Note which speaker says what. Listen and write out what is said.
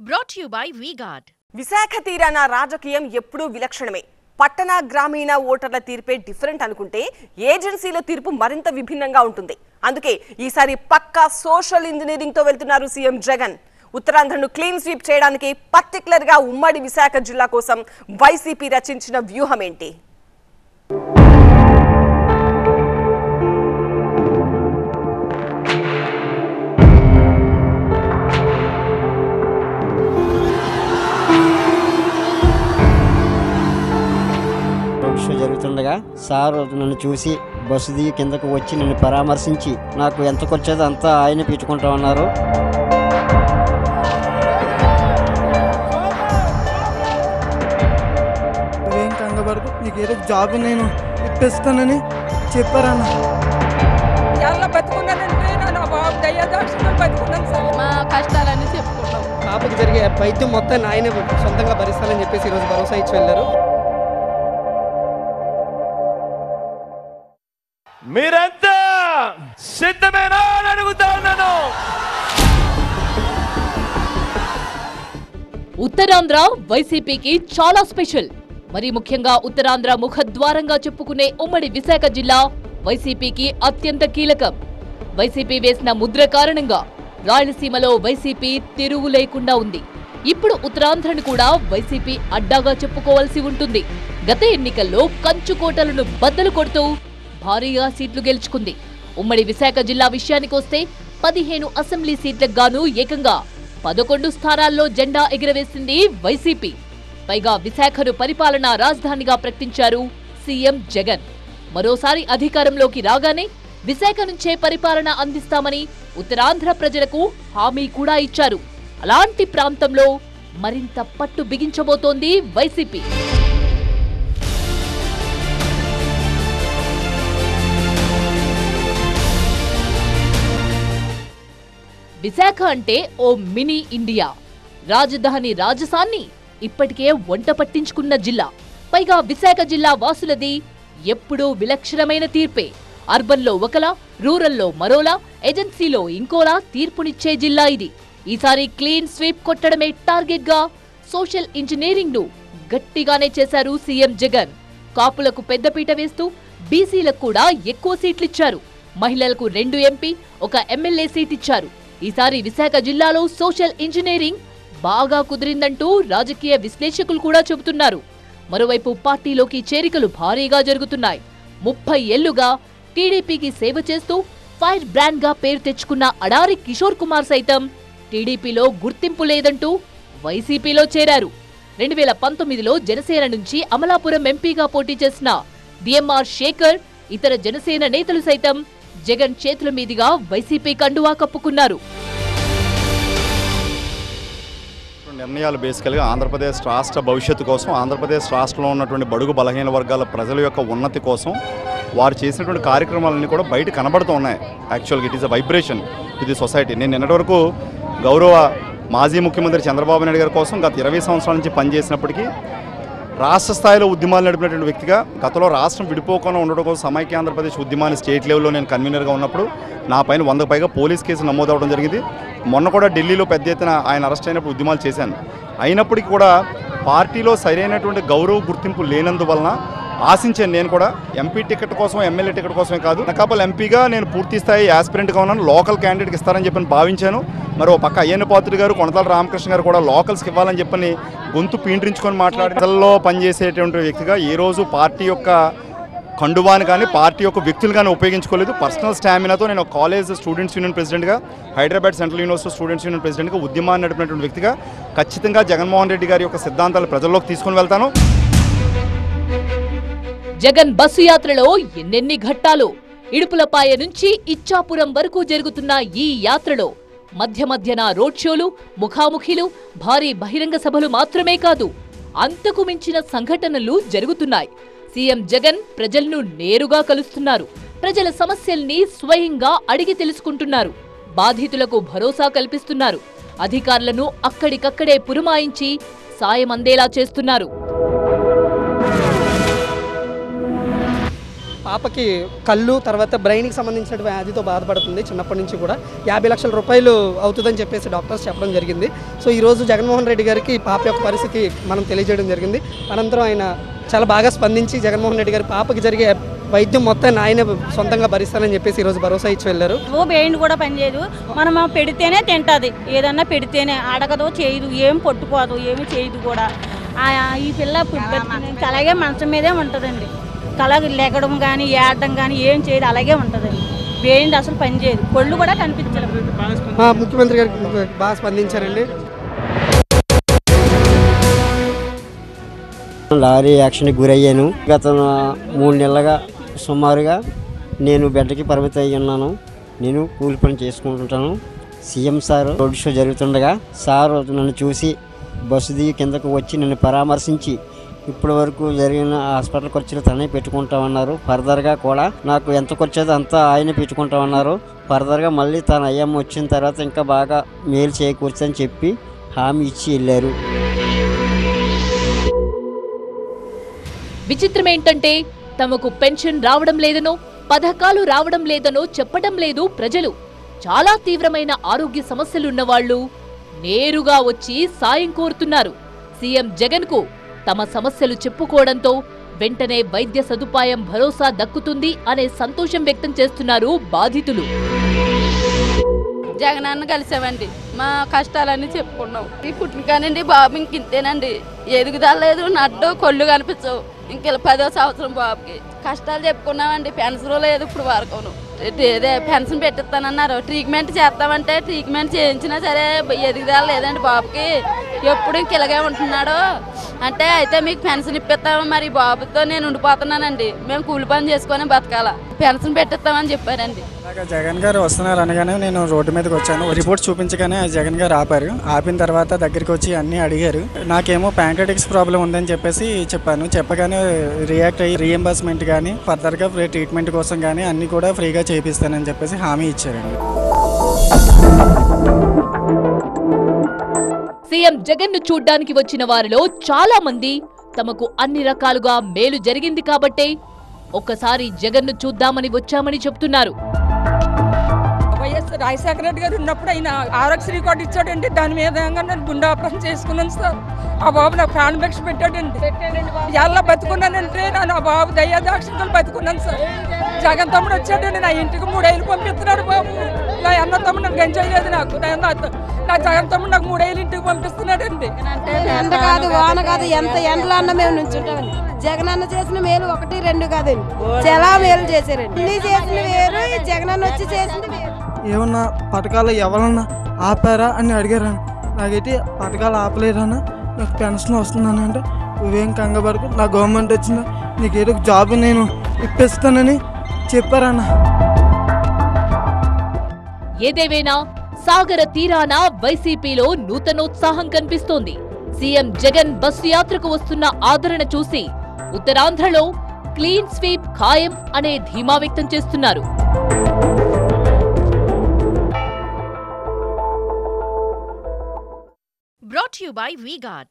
Speaker 1: Brought to you by V-Guard.
Speaker 2: Visakha తీరాన రాజకీయం ఎప్పుడూ విలక్షణమే. పట్టణ గ్రామీణ ఓటర్ల తీర్పే డిఫరెంట్ అనుకుంటే ఏజెన్సీల తీర్పు మరింత విభిన్నంగా ఉంటుంది. అందుకే ఈసారి పక్కా సోషల్ ఇంజనీరింగ్ తో వెళ్తున్నారు సీఎం జగన్. ఉత్తరాంధ్రను క్లీన్ స్వీప్ చేయడానికి పర్టిక్యులర్ గా ఉమ్మడి విశాఖ జిల్లా కోసం వైసీపీ రచించిన వ్యూహం ఏంటి?
Speaker 3: జరుగుతుండగా సార్ నన్ను చూసి బస్సు దిగి కిందకు వచ్చి నన్ను పరామర్శించి నాకు ఎంత ఖర్చదో అంతా ఆయన పెట్టుకుంటా ఉన్నారు.
Speaker 4: నువ్వేం కంగబడకు, నీకు ఏదో జాబ్ నేను ఇప్పిస్తానని చెప్పారన్న.
Speaker 5: మా కష్టాలన్నీ చెప్పుకుంటాం.
Speaker 6: పాపకు జరిగే వైద్యం మొత్తాన్ని ఆయనే సొంతంగా భరిస్తానని చెప్పేసి ఈరోజు భరోసా ఇచ్చి వెళ్ళారు.
Speaker 7: మీరంతా సిద్ధమేనా అని అడుగుతాను.
Speaker 8: ఉత్తరాంధ్ర వైసీపీకి చాలా స్పెషల్. మరి ముఖ్యంగా ఉత్తరాంధ్ర ముఖద్వారంగా చెప్పుకునే ఉమ్మడి విశాఖ జిల్లా వైసీపీకి అత్యంత కీలకం. వైసీపీ వేసిన ముద్ర కారణంగా రాయలసీమలో వైసీపీ తిరుగు లేకుండా ఉంది. ఇప్పుడు ఉత్తరాంధ్రను కూడా వైసీపీ అడ్డాగా చెప్పుకోవాల్సి ఉంటుంది. గత ఎన్నికల్లో కంచుకోటలను బద్దలు కొడుతూ భారీగా సీట్లు గెలుచుకుంది. ఉమ్మడి విశాఖ జిల్లా విషయానికొస్తే 15 అసెంబ్లీ సీట్లకు గాను ఏకంగా 11 స్థానాల్లో జెండా ఎగురవేసింది వైసీపీ. పైగా విశాఖను పరిపాలనా రాజధానిగా ప్రకటించారు సీఎం జగన్. మరోసారి అధికారంలోకి రాగానే విశాఖ నుంచే పరిపాలన అందిస్తామని ఉత్తరాంధ్ర ప్రజలకు హామీ కూడా ఇచ్చారు. అలాంటి ప్రాంతంలో మరింత పట్టు బిగించబోతోంది వైసీపీ. విశాఖ అంటే ఓ మినీ ఇండియా. రాజధాని రాజసాన్ని ఇప్పటికే వంట పట్టించుకున్న జిల్లా. పైగా విశాఖ జిల్లా వాసులది ఎప్పుడూ విలక్షణమైన తీర్పే. అర్బన్లో ఒకలా, రూరల్లో మరోలా, ఏజెన్సీలో ఇంకోలా తీర్పునిచ్చే జిల్లా ఇది. ఈసారి క్లీన్ స్వీప్ కొట్టడమే టార్గెట్ గా సోషల్ ఇంజనీరింగ్ ను గట్టిగానే చేశారు సీఎం జగన్. కాపులకు పెద్దపీట వేస్తూ బీసీలకు కూడా ఎక్కువ సీట్లిచ్చారు. మహిళలకు 2 ఎంపీ, 1 ఎమ్మెల్యే సీట్ ఇచ్చారు. ఈసారి విశాఖ జిల్లాలో సోషల్ ఇంజనీరింగ్ బాగా కుదిరిందంటూ రాజకీయ విశ్లేషకులు కూడా చెబుతున్నారు. మరోవైపు పార్టీలోకి చేరికలు భారీగా జరుగుతున్నాయి. 30 ఏళ్లుగా టీడీపీకి సేవ చేస్తూ ఫైర్ బ్రాండ్ గా పేరు తెచ్చుకున్న అడారి కిషోర్ కుమార్ సైతం టీడీపీలో గుర్తింపు లేదంటూ వైసీపీలో చేరారు. 2019లో జనసేన నుంచి అమలాపురం ఎంపీగా పోటీ చేసిన డిఎంఆర్ శేఖర్, ఇతర జనసేన నేతలు సైతం జగన్ చేతుల మీదుగా వైసీపీ కండువా కప్పుకున్నారు.
Speaker 9: నిర్ణయాలు బేసికల్గా ఆంధ్రప్రదేశ్ రాష్ట్ర భవిష్యత్తు కోసం, ఆంధ్రప్రదేశ్ రాష్ట్రంలో ఉన్నటువంటి బడుగు బలహీన వర్గాల ప్రజల యొక్క ఉన్నతి కోసం వారు చేసినటువంటి కార్యక్రమాలన్నీ కూడా బయట కనబడుతూ ఉన్నాయి. యాక్చువల్గా it is a vibration to the society. నేను నిన్నటి వరకు గౌరవ మాజీ ముఖ్యమంత్రి చంద్రబాబు నాయుడు గారి కోసం గత 20 సంవత్సరాల నుంచి పనిచేసినప్పటికీ రాష్ట్ర స్థాయిలో ఉద్యమాలు నడిపినటువంటి వ్యక్తిగా, గతంలో రాష్ట్రం విడిపోకుండా ఉండడం కోసం సమైక్య ఆంధ్రప్రదేశ్ ఉద్యమాన్ని స్టేట్ లెవెల్లో నేను కన్వీనర్గా ఉన్నప్పుడు నా పైన 100కు పైగా పోలీస్ కేసులు నమోదవడం జరిగింది. మొన్న కూడా ఢిల్లీలో పెద్ద ఎత్తున ఆయన అరెస్ట్ అయినప్పుడు ఉద్యమాలు చేశాను. అయినప్పటికీ కూడా పార్టీలో సరైనటువంటి గౌరవ గుర్తింపు లేనందువలన ఆశించాను. నేను కూడా ఎంపీ టికెట్ కోసం, ఎమ్మెల్యే టికెట్ కోసమే కాదు, అనకాపల్లి ఎంపీగా నేను పూర్తి స్థాయి యాస్పిరెంట్గా ఉన్నాను. లోకల్ క్యాండిడేట్కి ఇస్తారని చెప్పని భావించాను. మరో పక్క అయ్యన్న పాత్రుడు గారు, కొనతాల రామకృష్ణ గారు కూడా లోకల్స్కి ఇవ్వాలని చెప్పని గొంతు పీండ్రించుకొని మాట్లాడి ప్రజల్లో పనిచేసేటువంటి వ్యక్తిగా ఏ రోజు పార్టీ యొక్క కండువాని కానీ పార్టీ యొక్క వ్యక్తులు కానీ ఉపయోగించుకోలేదు. పర్సనల్ స్టామినాతో నేను కాలేజ్ స్టూడెంట్స్ యూనియన్ ప్రెసిడెంట్గా, Hyderabad central university students union ప్రెసిడెంట్గా ఉద్యమాన్ని నడిపినటువంటి వ్యక్తిగా ఖచ్చితంగా జగన్మోహన్ రెడ్డి గారి యొక్క సిద్ధాంతాలు ప్రజల్లోకి తీసుకొని వెళ్తాను.
Speaker 8: జగన్ బస్సు యాత్రలో ఎన్నెన్ని ఘట్టాలు. ఇడుపులపాయ నుంచి ఇచ్చాపురం వరకు జరుగుతున్న ఈ యాత్రలో మధ్య మధ్యన రోడ్ షోలు, ముఖాముఖిలు, భారీ బహిరంగ సభలు మాత్రమే కాదు, అంతకు మించిన సంఘటనలు జరుగుతున్నాయి. సీఎం జగన్ ప్రజలను నేరుగా కలుస్తున్నారు. ప్రజల సమస్యల్ని స్వయంగా అడిగి తెలుసుకుంటున్నారు. బాధితులకు భరోసా కల్పిస్తున్నారు. అధికారులను అక్కడికక్కడే పురమాయించి సాయం అందేలా చేస్తున్నారు.
Speaker 6: పాపకి కళ్ళు తర్వాత బ్రెయిన్కి సంబంధించిన వ్యాధితో బాధపడుతుంది. చిన్నప్పటి నుంచి కూడా 50 లక్షల రూపాయలు అవుతుందని చెప్పేసి డాక్టర్స్ చెప్పడం జరిగింది. సో ఈరోజు జగన్మోహన్ రెడ్డి గారికి పాప యొక్క పరిస్థితి మనం తెలియజేయడం జరిగింది. అనంతరం ఆయన చాలా బాగా స్పందించి జగన్మోహన్ రెడ్డి గారి పాపకి జరిగే వైద్యం మొత్తాన్ని ఆయనే సొంతంగా భరిస్తానని చెప్పేసి ఈరోజు భరోసా ఇచ్చి వెళ్ళారు.
Speaker 1: బ్రెయిన్ కూడా పనిచేయదు, మనం పెడితేనే తింటుంది, ఏదన్నా పెడితేనే అడగదు, చేయదు, ఏం పట్టుకోదు, ఏమి చేయదు కూడా. ఈ పిల్ల అలాగే మంచం మీదే ఉంటుందండి. కళ లెగడం కానీ ఏడడం కానీ ఏం చేయదు, అలాగే ఉంటుందండి. బ్రెయిన్ అసలు పనిచేయదు, కొళ్ళు కూడా కనిపించదు.
Speaker 6: ముఖ్యమంత్రి గారికి బాగా స్పందించారండి.
Speaker 3: లారీ యాక్సిడెంట్కి గురయ్యాను. గత 3 నెలలుగా సుమారుగా నేను బెడ్కి పరిమితం అయ్యి ఉన్నాను. నేను కూలి పని చేసుకుంటుంటాను. సీఎం సార్ రోడ్ షో జరుగుతుండగా సార్ నన్ను చూసి బస్సు దిగి కిందకు వచ్చి నన్ను పరామర్శించి ఇప్పటి వరకు జరిగిన హాస్పిటల్ ఖర్చులు తనే పెట్టుకుంటామన్నారు. ఫర్దర్గా కూడా నాకు ఎంత ఖర్చు అంతా ఆయన పెట్టుకుంటామన్నారు. ఫర్దర్గా మళ్ళీ తన అయ్యమ్మ వచ్చిన తర్వాత ఇంకా బాగా మేలు చేకూర్చని చెప్పి హామీ ఇచ్చి వెళ్ళారు.
Speaker 8: విచిత్రం ఏంటంటే తమకు పెన్షన్ రావడం లేదనో పథకాలు రావడం లేదనో చెప్పడం లేదు ప్రజలు. చాలా తీవ్రమైన ఆరోగ్య సమస్యలున్నవాళ్లు నేరుగా వచ్చి సాయం కోరుతున్నారు. సీఎం జగన్ కు తమ సమస్యలు చెప్పుకోవడంతో వెంటనే వైద్య సదుపాయం భరోసా దక్కుతుంది అనే సంతోషం వ్యక్తం చేస్తున్నారు బాధితులు.
Speaker 5: జగనన్న కలిసామండి, మా కష్టాలన్నీ చెప్పుకున్నాం. ఈ పుట్టిన కానండి బాబు ఇంకింతేనండి, ఎదుగుదల లేదు, నడ్డు కొళ్ళు కనిపించవు. ఇంక 10వ సంవత్సరం బాబుకి కష్టాలు చెప్పుకున్నామండి. పెన్షన్ లేదు ఇప్పుడు వరకును. అదే పెన్షన్ పెట్టిస్తానన్నారు, ట్రీట్మెంట్ చేస్తామంటే ట్రీట్మెంట్ చేయించినా సరే ఎదుగుదల లేదండి బాబుకి. ఎప్పుడు ఇంక ఇలాగే ఉంటున్నాడు అంటే అయితే మీకు పెన్షన్ ఇప్పిస్తాము, మరి బాబుతో నేను ఉండిపోతున్నానండి, మేము కూలి పని చేసుకొని బతకాల, పెన్షన్ పెట్టిస్తామని చెప్పారండి.
Speaker 10: జగన్ గారు వస్తున్నారు అనగానే నేను రోడ్డు మీదకి వచ్చాను. రిపోర్ట్ చూపించగానే జగన్ గారు ఆపారు. ఆపిన తర్వాత దగ్గరికి వచ్చి అన్నీ అడిగారు. నాకేమో ప్యాంక్రెటిక్స్ ప్రాబ్లం ఉందని చెప్పేసి చెప్పాను. చెప్పగానే రియాక్ట్ అయ్యి రీఎంబర్స్మెంట్ కానీ ఫర్దర్గా ట్రీట్మెంట్ కోసం కానీ అన్నీ కూడా ఫ్రీగా చేయిస్తానని చెప్పేసి హామీ ఇచ్చారండి.
Speaker 8: సీఎం జగన్ ను చూడ్డానికి వచ్చిన వారిలో చాలా మంది తమకు అన్ని రకాలుగా మేలు జరిగింది కాబట్టే ఒక్కసారి జగన్ ను చూద్దామని వచ్చామని చెప్తున్నారు.
Speaker 11: వైఎస్ రాజశేఖర రెడ్డి గారు ఉన్నప్పుడు ఆయన ఆరోగ్యశ్రీ కార్డు ఇచ్చాడండి. దాని మీద నేను గుండె ఆపరేషన్ చేసుకున్నాను సార్. ఆ బాబు నాకు ప్రాణభిక్ష పెట్టాడండి. ఎలా బతుకున్నానంటే నేను ఆ బాబు దయాదాక్షిణ్యాలు బతుకున్నాను సార్. జగన్ తమ్ముడు వచ్చాడండి, నా ఇంటికి 3 ఏళ్ళు పంపిస్తున్నాడు బాబు. నా అన్న తమ్ముడు నాకు ఎంజాయ్ లేదు, నాకు నా జగన్ తమ్ముడు నాకు 3 ఏళ్ళు ఇంటికి పంపిస్తున్నాడండి.
Speaker 1: ఎండ కాదు వాన కాదు, ఎంత ఎండలో అన్న మేము నుంచుంటామండి. జగన్ అన్న చేసిన మేలు 1, 2 కాదండి, చాలా మేలు చేశారండి. అన్ని చేసిన వేరు, జగన్ వచ్చి చేసింది వేరు.
Speaker 4: ఏమన్నా పథకాలు ఎవరన్నా ఆపారా అని అడిగారన్న. నాకైతే పథకాలు ఆపలేరన్నా, నాకు పెన్షన్ వస్తుందని. అంటే నువ్వేం కంగబడకు, నా గవర్నమెంట్ వచ్చిందా నీకు ఏదో జాబ్ నేను ఇప్పిస్తానని చెప్పారన్న.
Speaker 8: ఏదేవైనా సాగర తీరాన వైసీపీలో నూతనోత్సాహం కనిపిస్తోంది. సీఎం జగన్ బస్సు యాత్రకు వస్తున్న ఆదరణ చూసి ఉత్తరాంధ్రలో క్లీన్ స్వీప్ ఖాయం అనే ధీమా వ్యక్తం చేస్తున్నారు.
Speaker 12: Brought to you by V-Guard.